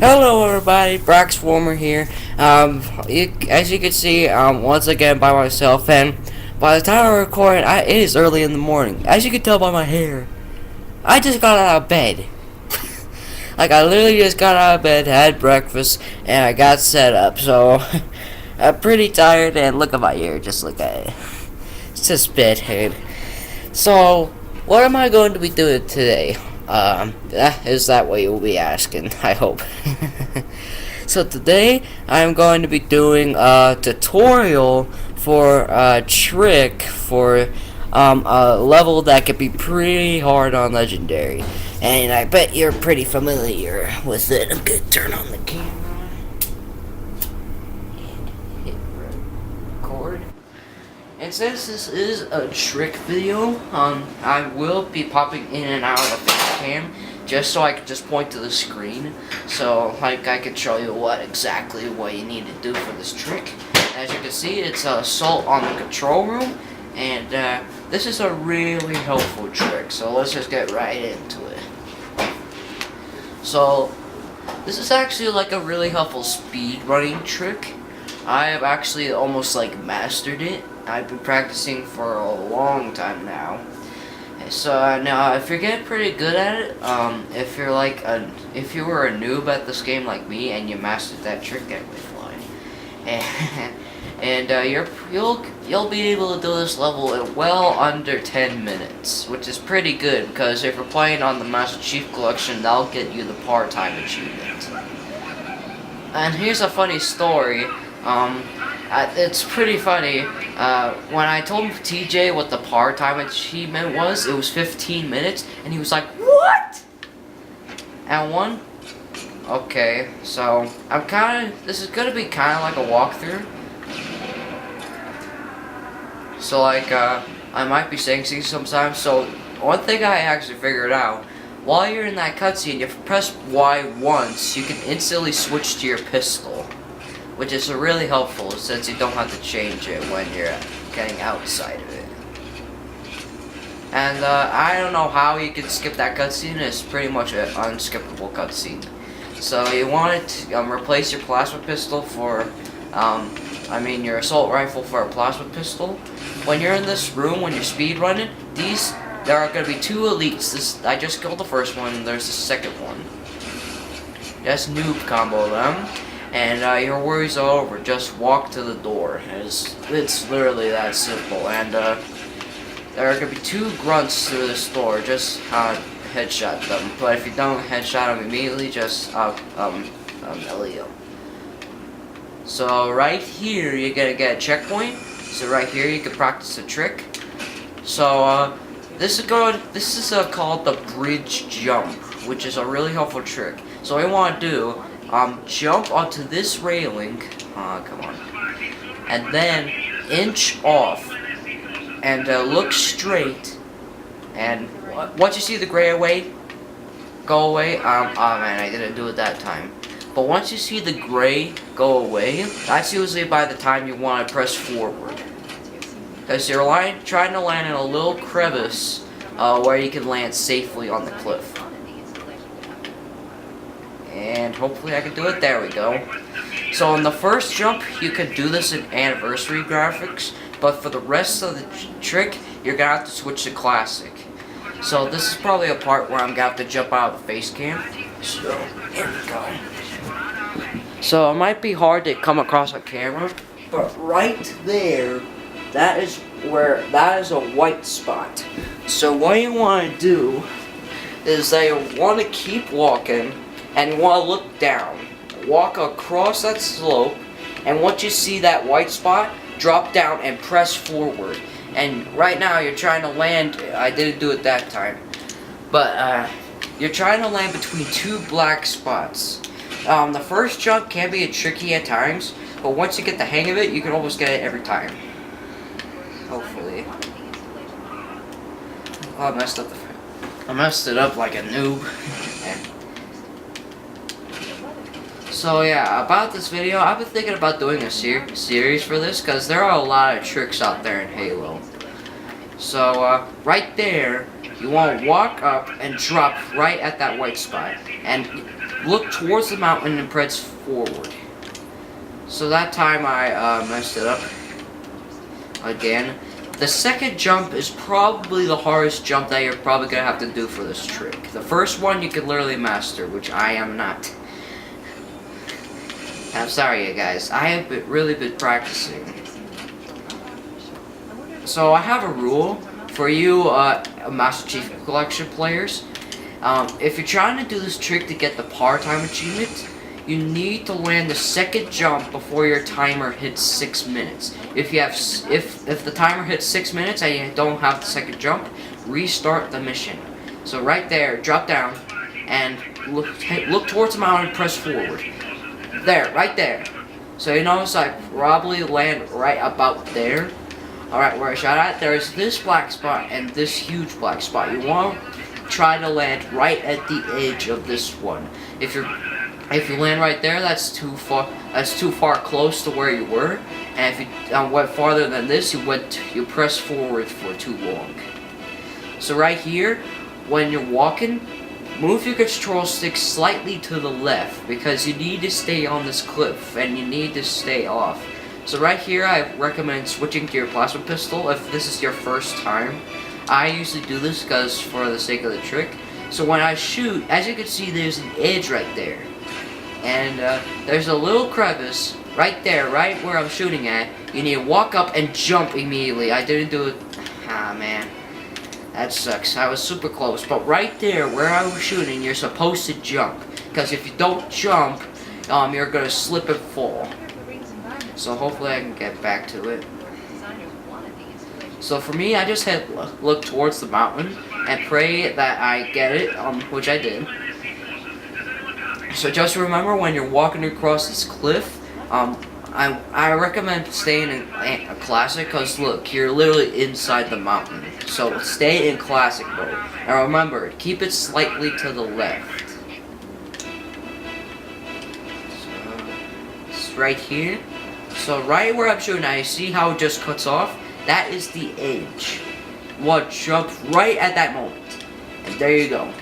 Hello everybody, braxformer here. As you can see, once again by myself, and by the time I'm recording, it is early in the morning. As you can tell by my hair, I just got out of bed. Like, I literally just got out of bed, had breakfast, and I got set up, so I'm pretty tired, and look at my hair, just look at it. It's just bedhead. So, what am I going to be doing today? Is that what you'll be asking? I hope. So today I'm going to be doing a tutorial for a trick for a level that could be pretty hard on Legendary, and I bet you're pretty familiar with it. I'm gonna turn on the camera and hit record. And since this is a trick video, I will be popping in and out of the cam just so I can just point to the screen, so like I can show you what you need to do for this trick. As you can see, it's assault on the control room, and this is a really helpful trick. So let's just get right into it. So this is actually like a really helpful speed running trick. I have actually almost like mastered it. I've been practicing for a long time now. So now, if you're getting pretty good at it, if you're like if you were a noob at this game like me and you mastered that trick, get me flying, and you'll be able to do this level in well under 10 minutes, which is pretty good because if you're playing on the Master Chief Collection, that'll get you the part-time achievement. And here's a funny story. It's pretty funny. When I told TJ what the part-time achievement was, it was 15 minutes, and he was like, "What?" And okay, so this is gonna be kind of like a walkthrough. So like, I might be saying things sometimes. So one thing I actually figured out, while you're in that cutscene, if you press Y once, you can instantly switch to your pistol, which is really helpful since you don't have to change it when you're getting outside of it. And I don't know how you can skip that cutscene. It's pretty much an unskippable cutscene. So you want to replace your plasma pistol for, your assault rifle for a plasma pistol. When you're in this room, when you're speed running, there are going to be two elites. I just killed the first one. There's the second one. Just noob combo them. And your worries are over. Just walk to the door. It's literally that simple. And there are gonna be two grunts through this door. Just headshot them. But if you don't headshot them immediately, just Elio. So right here, you're gonna get a checkpoint. So right here, you can practice the trick. So this is called the bridge jump, which is a really helpful trick. So what you want to do. Jump onto this railing, come on, and then inch off, and look straight, and once you see the gray go away, oh man, I didn't do it that time, but once you see the gray go away, that's usually by the time you want to press forward, because you're trying to land in a little crevice, where you can land safely on the cliff. And hopefully I can do it. There we go. So on the first jump, you could do this in anniversary graphics, but for the rest of the trick, you're gonna have to switch to classic. So this is probably a part where I'm gonna have to jump out of the face cam. So here we go. So it might be hard to come across on camera, but right there, that is a white spot. So what you want to do is that you want to keep walking. And you want to look down, walk across that slope, and once you see that white spot, drop down and press forward. And right now you're trying to land, I didn't do it that time, but you're trying to land between two black spots. The first jump can be tricky at times, but once you get the hang of it, you can almost get it every time. Hopefully. Oh, I messed it up like a noob. So yeah, about this video, I've been thinking about doing a series for this, because there are a lot of tricks out there in Halo. So right there, you want to walk up and drop right at that white spot, and look towards the mountain and press forward. So that time I messed it up again. The second jump is probably the hardest jump that you're probably going to have to do for this trick. The first one you can literally master, which I am not. I'm sorry, you guys. I have really been practicing. So I have a rule for you Master Chief Collection players. If you're trying to do this trick to get the par time achievement, you need to land the second jump before your timer hits 6 minutes. If the timer hits 6 minutes and you don't have the second jump, restart the mission. So right there, drop down and look towards the mountain and press forward. There, right there. So you notice I probably land right about there. Alright, where I shot at, there's this black spot and this huge black spot. You want to try to land right at the edge of this one. If you land right there, that's too far close to where you were. And if you went farther than this, you press forward for too long. So right here, when you're walking, move your control stick slightly to the left because you need to stay on this cliff and you need to stay off. So right here, I recommend switching to your plasma pistol if this is your first time. I usually do this because for the sake of the trick. So when I shoot, as you can see, there's an edge right there. And there's a little crevice right there, right where I'm shooting at. You need to walk up and jump immediately. I didn't do it. Ah, man. That sucks. I was super close. But right there where I was shooting, you're supposed to jump. Because if you don't jump, you're going to slip and fall. So hopefully I can get back to it. So for me, I just had look towards the mountain and pray that I get it, which I did. So just remember when you're walking across this cliff, I recommend staying in a classic because look, you're literally inside the mountain. So stay in classic mode. And remember, keep it slightly to the left. So it's right here. So right where I'm shooting now, you see how it just cuts off? That is the edge. What jump right at that moment. And there you go.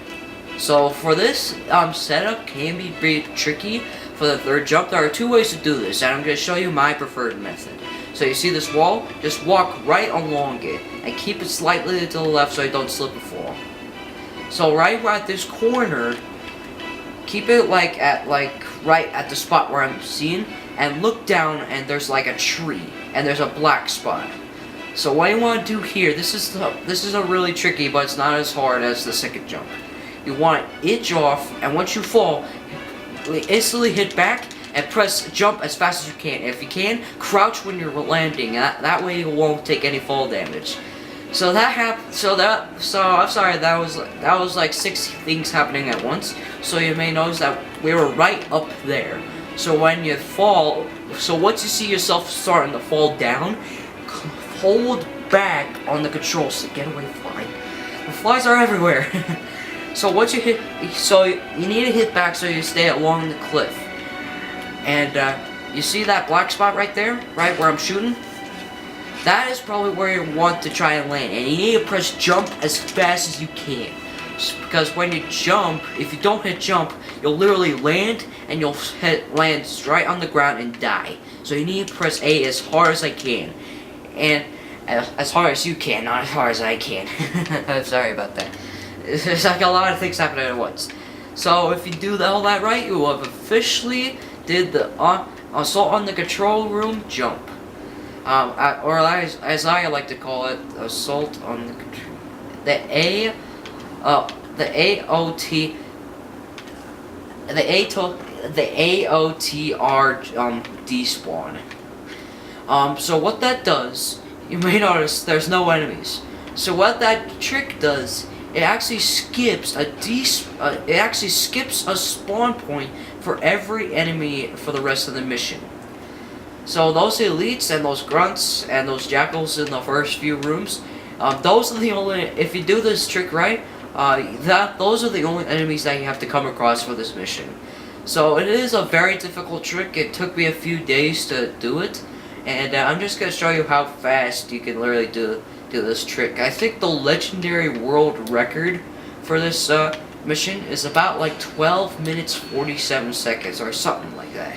So for this setup can be pretty tricky for the third jump. There are two ways to do this, and I'm going to show you my preferred method. So you see this wall? Just walk right along it and keep it slightly to the left so you don't slip and fall. So right at this corner, keep it right at the spot where I'm seeing, and look down and there's like a tree and there's a black spot. So what you want to do here, this is a really tricky, but it's not as hard as the second jump. You want to itch off, and once you fall, instantly hit back and press jump as fast as you can. If you can, crouch when you're landing. That way you won't take any fall damage. So that happened. So I'm sorry. That was like 6 things happening at once. So you may notice that we were right up there. So when you fall, so once you see yourself starting to fall down, hold back on the control stick. Get away, fly. The flies are everywhere. So once you hit, so you need to hit back so you stay along the cliff. And you see that black spot right there, right where I'm shooting? That is probably where you want to try and land. And you need to press jump as fast as you can. Because when you jump, if you don't hit jump, you'll literally land and you'll land straight on the ground and die. So you need to press A as hard as I can. And as hard as you can, not as hard as I can. I'm sorry about that. There's like a lot of things happening at once. So if you do all that right, you will have officially did the assault on the control room jump. Or as I like to call it, assault on the control. The AOTR despawn. So what that does, you may notice there's no enemies. So what that trick does, it actually skips a spawn point for every enemy for the rest of the mission. So those elites and those grunts and those jackals in the first few rooms, those are the only. If you do this trick right, those are the only enemies that you have to come across for this mission. So it is a very difficult trick. It took me a few days to do it, And I'm just gonna show you how fast you can literally do this trick. I think the legendary world record for this mission is about like 12 minutes 47 seconds or something like that.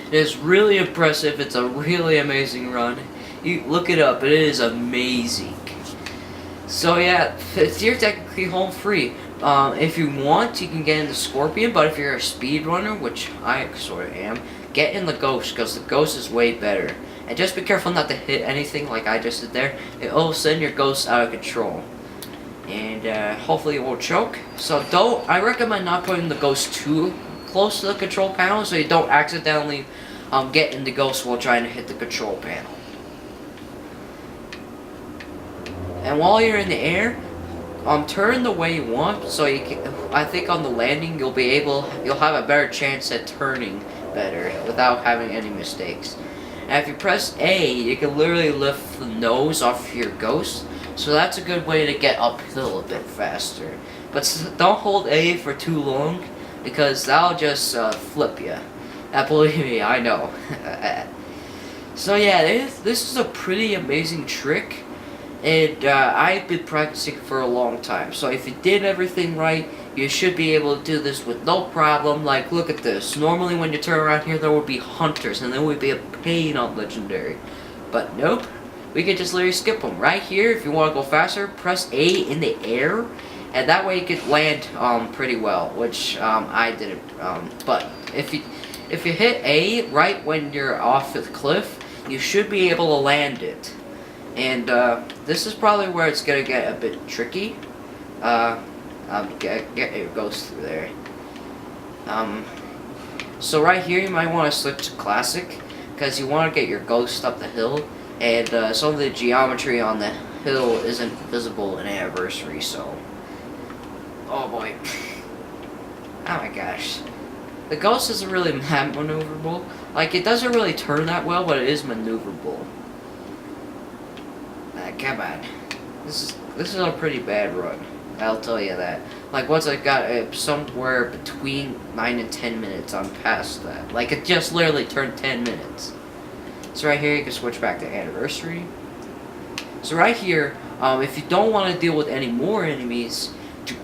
It is really impressive. It's a really amazing run. You look it up. It is amazing. So yeah, you're technically home free. If you want, you can get in the Scorpion, but if you're a speedrunner, which I sort of am, get in the Ghost, because the Ghost is way better. And just be careful not to hit anything like I just did there. It'll send your Ghost out of control. And hopefully it won't choke. So I recommend not putting the Ghost too close to the control panel so you don't accidentally get in the Ghost while trying to hit the control panel. And while you're in the air, turn the way you want, so you can, I think on the landing you'll have a better chance at turning better without having any mistakes. And if you press A, you can literally lift the nose off your Ghost, so that's a good way to get uphill a bit faster. But don't hold A for too long, because that'll just flip you. Believe me, I know. So yeah, this is a pretty amazing trick. And I've been practicing for a long time, so if you did everything right, you should be able to do this with no problem. Like, look at this. Normally when you turn around here, there would be hunters, and there would be a pain on Legendary. But nope, we can just literally skip them. Right here, if you want to go faster, press A in the air, and that way you could land pretty well, which I didn't. But if you hit A right when you're off the cliff, you should be able to land it. And this is probably where it's gonna get a bit tricky. Get your Ghost through there. So right here you might want to switch to Classic, because you want to get your Ghost up the hill, and some of the geometry on the hill isn't visible in Anniversary, so... Oh boy. Oh my gosh. The Ghost isn't really that maneuverable. Like, it doesn't really turn that well, but it is maneuverable. Come on. This is a pretty bad run. I'll tell you that. Like, once I got somewhere between 9 and 10 minutes, I'm past that. Like, it just literally turned 10 minutes. So right here, you can switch back to Anniversary. So right here, if you don't want to deal with any more enemies,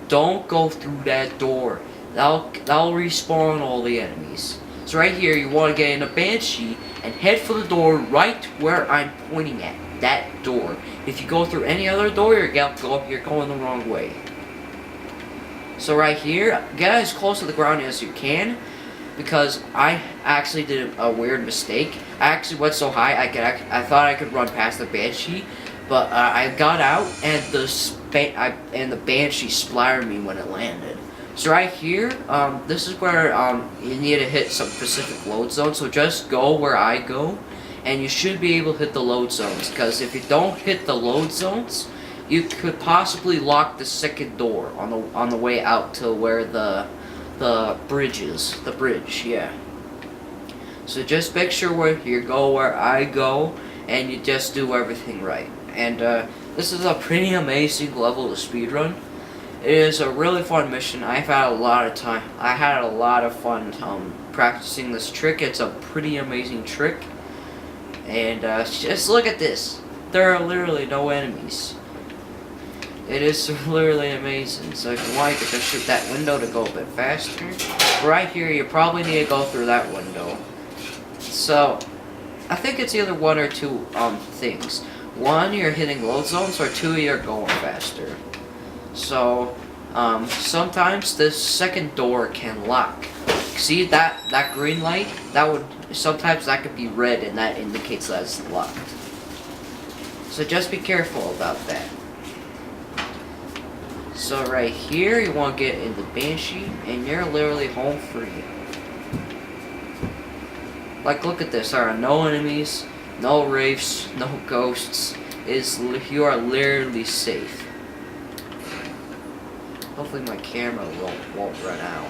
don't go through that door. That'll respawn all the enemies. So right here, you want to get in a Banshee and head for the door right where I'm pointing at. That door. If you go through any other door, you're going the wrong way. So right here, get as close to the ground as you can, because I actually did a weird mistake. I actually went so high I thought I could run past the Banshee, but I got out and the Banshee splattered me when it landed. So right here, this is where you need to hit some specific load zones. So just go where I go, and you should be able to hit the load zones. Because if you don't hit the load zones, you could possibly lock the second door on the way out to where the bridge is. The bridge, yeah. So just make sure where you go where I go, and you just do everything right. And this is a pretty amazing level to speedrun. It is a really fun mission. I've had a lot of time. I had a lot of fun practicing this trick. It's a pretty amazing trick. And just look at this. There are literally no enemies. It is literally amazing. So if you want, you can just shoot that window to go a bit faster. Right here, you probably need to go through that window. So, I think it's either one or two things. One, you're hitting load zones, or two, you're going faster. So, sometimes the second door can lock. See that green light? Sometimes that could be red, and that indicates that it's locked. So just be careful about that. So right here, you want to get in the Banshee, and you're literally home free. Like, look at this. There are no enemies, no wraiths, no ghosts. You are literally safe. Hopefully my camera won't run out.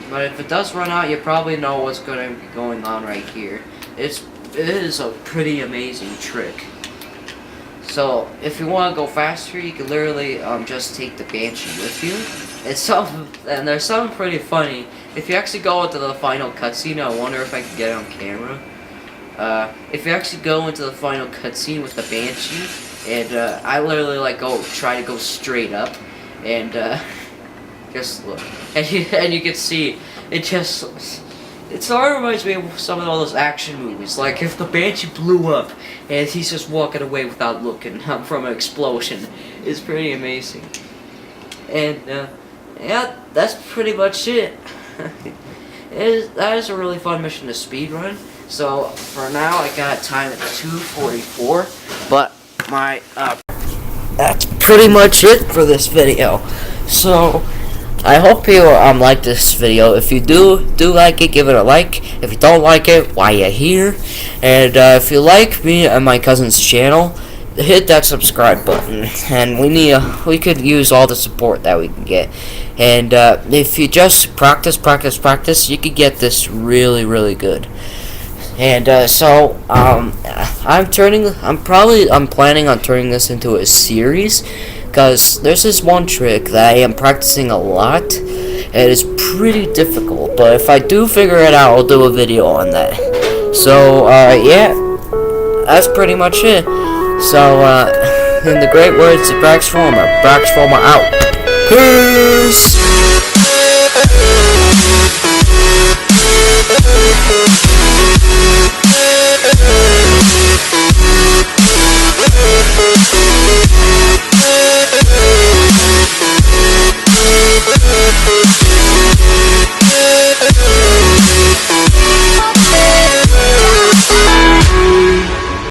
But if it does run out, you probably know what's going to be going on right here. It is a pretty amazing trick. So if you want to go faster, you can literally just take the Banshee with you. And there's something pretty funny. If you actually go into the final cutscene, I wonder if I can get it on camera. If you actually go into the final cutscene with the Banshee, and I literally like try to go straight up, and just look, and you can see it sort of reminds me of some of those action movies, like if the Banshee blew up and he's just walking away without looking from an explosion. It's pretty amazing. And yeah, that's pretty much it. That is a really fun mission to speedrun. So for now, I got time at 2:44, but that's pretty much it for this video. So I hope you like this video. If you do like it, give it a like. If you don't like it, why you here? And if you like me and my cousin's channel, hit that subscribe button. And we could use all the support that we can get. And if you just practice, you could get this really, really good. And so I'm planning on turning this into a series, because there's this one trick that I am practicing a lot, and it's pretty difficult, but if I do figure it out, I'll do a video on that. So yeah, that's pretty much it. So in the great words of braxformer out. Peace.